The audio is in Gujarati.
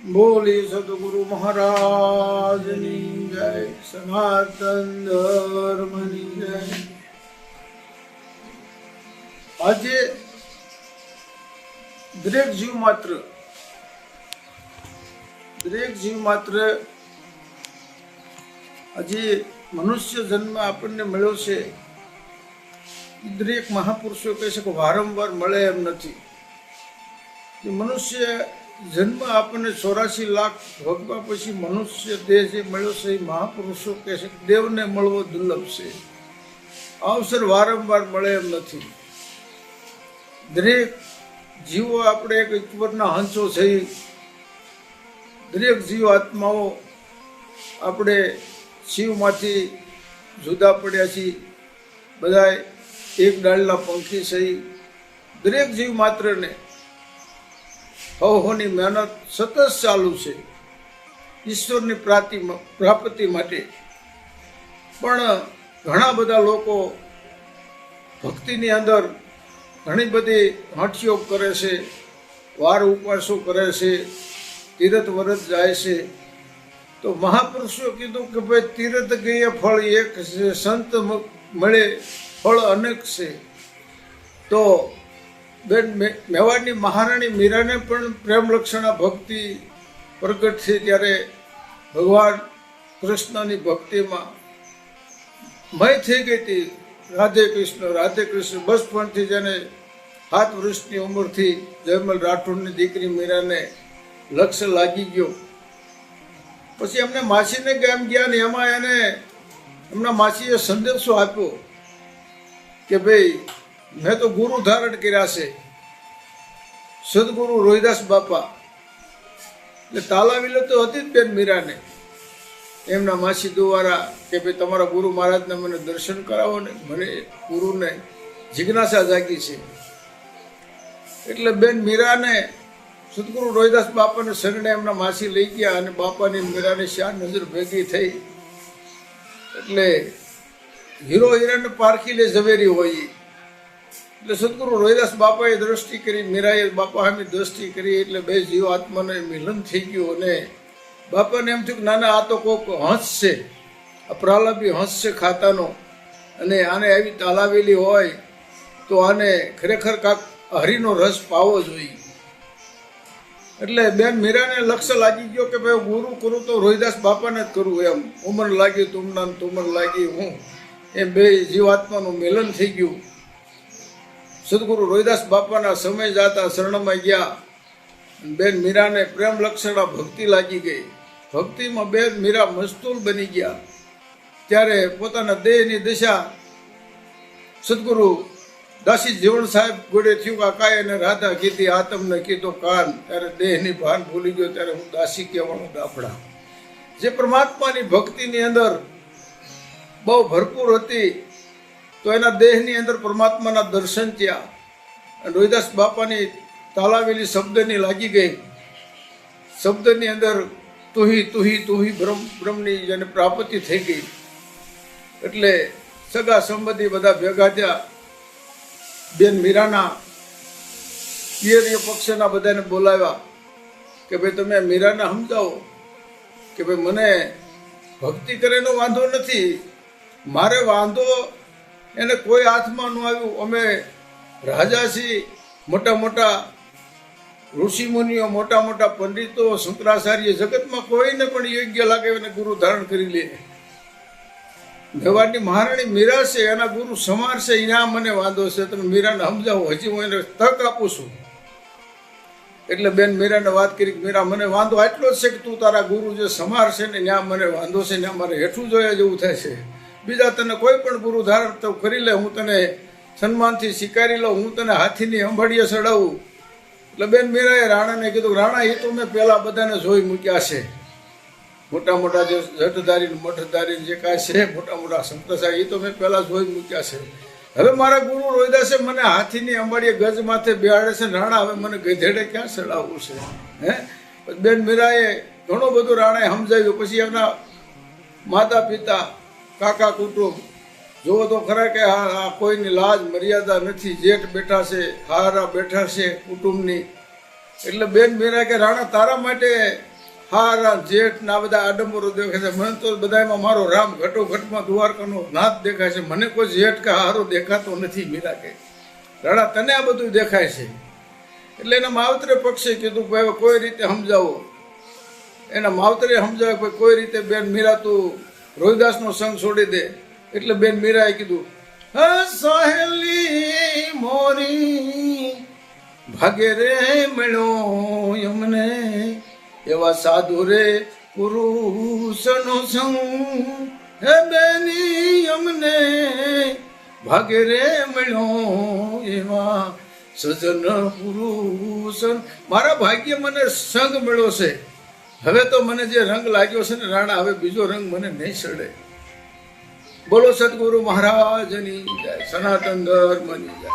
બોલી સદગુરુ મહારાજની જય, સનાતન ધર્મની જય। આજે દરેક જીવ માત્ર આજે મનુષ્ય જન્મ આપણને મળ્યો છે। દરેક મહાપુરુષો કહે છે કે વારંવાર મળે એમ નથી। મનુષ્ય જન્મ આપણને 84 લાખ ભોગવા પછી મનુષ્ય દેહ જે મળ્યો છે એ મહાપુરુષો કહે છે કે દેવને મળવો દુર્લભ છે। અવસર વારંવાર મળે એમ નથી। દરેક જીવો આપણે એક ઈશ્વરના હંસો છે। દરેક જીવ આત્માઓ આપણે શિવમાંથી જુદા પડ્યા છીએ। બધા એક ડાળના પંખી છે। દરેક જીવ માત્રને હવની મહેનત સતત ચાલુ છે ઈશ્વરની પ્રાપ્તિ માટે। પણ ઘણા બધા લોકો ભક્તિની અંદર ઘણી બધી હાંઠીઓ કરે છે, વાર ઉપવાસો કરે છે, તીરથ વ્રત જાય છે। તો મહાપુરુષો કીધું કે ભાઈ તીરથ ગયે ફળ એક છે, સંત મળે ફળ અનેક છે। તો બેન મેવાડની મહારાણી મીરાને પણ પ્રેમ લક્ષણા ભક્તિ પ્રગટ થઈ ત્યારે ભગવાન કૃષ્ણની ભક્તિમાં મય થઈ ગઈ હતી। રાધે કૃષ્ણ બચપણથી જેને 7 વર્ષની ઉંમરથી જયમલ રાઠોડની દીકરી મીરાને લક્ષ્ય લાગી ગયો। પછી એમને માસીને ગામ ગયા ને એમાં એને એમના માસીએ સંદેશો આપ્યો કે ભાઈ મેં તો ગુરુ ધારણ કર્યા છે, સદગુરુ રોહિદાસ બાપા। એટલે તાલાવીલે તો હતી જ બેન મીરાને એમના માસી દ્વારા કે ભાઈ તમારા ગુરુ મહારાજને મને દર્શન કરાવો ને, મને ગુરુને જિજ્ઞાસા જાગી છે। એટલે બેન મીરાને સદગુરુ રોહિદાસ બાપાને શરણે એમના માસી લઈ ગયા અને બાપાની મીરાની શા નજર ભેગી થઈ। એટલે હીરો હીરાને પારખી લે ઝવેરી હોય। એટલે સદગુરુ રોહિદાસ બાપાએ દ્રષ્ટિ કરી, મીરાએ બાપા સામે દ્રષ્ટિ કરી, એટલે બે જીવ આત્માને મિલન થઈ ગયું। અને બાપાને એમ થયું કે નાના આ તો કોઈક હંસ છે, આ પ્રહલાદી હંસ છે ખાતાનો, અને આને આવી તાલાવેલી હોય તો આને ખરેખર કાંક હરિનો રસ પાવો જોઈએ। એટલે બેન મીરાને લક્ષ્ય લાગી ગયો કે ભાઈ ગુરુ કરું તો રોહિદાસ બાપાને જ કરું એમ। ઉમર લાગી તુમના, તુમર લાગી હું, એમ બે જીવાત્માનું મિલન થઈ ગયું। સદગુરુ રોહિદાસ બાપાના સમય જાતા શરણમાં ગયા। બેન મીરાને પ્રેમ લક્ષણા ભક્તિ લાગી ગઈ। ભક્તિમાં બેન મીરા મસ્તુલ બની ગયા। ત્યારે પોતાના દેહની દશા સદગુરુ દાસી જીવણ સાહેબ ગોળે થયું કાકાએ અને રાધા કીધી આ તમને કીધો કાન। ત્યારે દેહની ભાન ભૂલી ગયો, ત્યારે હું દાસી કહેવાનો દાફડા। જે પરમાત્માની ભક્તિની અંદર બહુ ભરપૂર હતી તો એના દેહની અંદર પરમાત્માના દર્શન થયા। રોહિદાસ બાપાની તાલાવેલી શબ્દની લાગી ગઈ। શબ્દની અંદર તુહી બ્રહ્મની જેને પ્રાપ્તિ થઈ ગઈ। એટલે સગા સંબંધી બધા ભેગા થયા। બેન મીરાના પિયરીય પક્ષના બધાને બોલાવ્યા કે ભાઈ તમે મીરાને સમજાવો કે ભાઈ મને ભક્તિ કરેનો વાંધો નથી, મારે વાંધો એને કોઈ હાથમાં ન આવ્યું। અમે રાજા છીએ, મોટા મોટા ઋષિમુનિઓ, મોટા મોટા પંડિતો, શંકરાચાર્ય, જગતમાં કોઈને પણ યોગ્ય લાગે એને ગુરુ ધારણ કરી લે। મેવાડની મહારાણી મીરા છે, એના ગુરુ સમાર છે, એના મને વાંધો છે, તમે મીરાને સમજાવો, હજી હું એને તક આપું છું। એટલે બેન મીરાને વાત કરી મીરા મને વાંધો આટલો જ છે કે તું તારા ગુરુ જે સમાર છે ને ત્યાં મને વાંધો છે, ત્યાં મારે હેઠું જોયા જેવું થાય છે। બીજા તને કોઈ પણ ગુરુ ધારણ તો કરી લે, હું તને સન્માનથી સ્વીકારી લઉં, હું તને હાથીની અંબાડીએ ચડાવું। એટલે બેન મીરાએ રાણાને કીધું રાણા એ તો મેં પહેલાં બધાને જોઈ મૂક્યા છે, મોટા મોટા જે જટધારી મઠધારી જે કાંઈ છે મોટા મોટા સંપ્રદાય એ તો મેં પહેલાં જોઈ મૂક્યા છે। હવે મારા ગુરુ રોહિદાસે મને હાથીની અંબાડીએ ગજ માથે બેહાડે છે, રાણા હવે મને ગધેડે ક્યાં ચડાવવું છે? બેન મીરાએ ઘણું બધું રાણાએ સમજાવ્યું। પછી એમના માતા પિતા, કાકા કુટુંબ જોવો તો ખરા કે આ કોઈની લાજ મર્યાદા નથી। જેઠ બેઠા છે, હારા બેઠા છે કુટુંબની। એટલે બેન મીરા કે રાણા તારા માટે હારા જેઠ ના બધા આડંબરો દેખાય છે. મને તો બધામાં મારો રામ ઘટોઘટમાં દ્વારકાનો નાથ દેખાય છે. મને કોઈ જેઠ કે હારો દેખાતો નથી. મીરા કે રાણા તને આ બધું દેખાય છે. એટલે એના માવતરે પક્ષે કીધું કે હવે કોઈ રીતે સમજાવો. એના માવતરે સમજાવે કે કોઈ રીતે બેન મીરા તું રોહિદાસનો સંગ છોડી દે. એટલે બેન મીરાએ કીધું સહેલી મોરી ભાગે રે મળ્યો અમને એવા સાધુ રે પુરુષનો સંગ હે બેની અમને ભાગે રે મળ્યો એવા સજન પુરુષ. મારા ભાગ્ય મને સંગ મળ્યો છે. હવે તો મને જે રંગ લાગ્યો છે ને રાણા, હવે બીજો રંગ મને નહીં ચડે. બોલો સદગુરુ મહારાજની જય, સનાતન ધર્મની જય.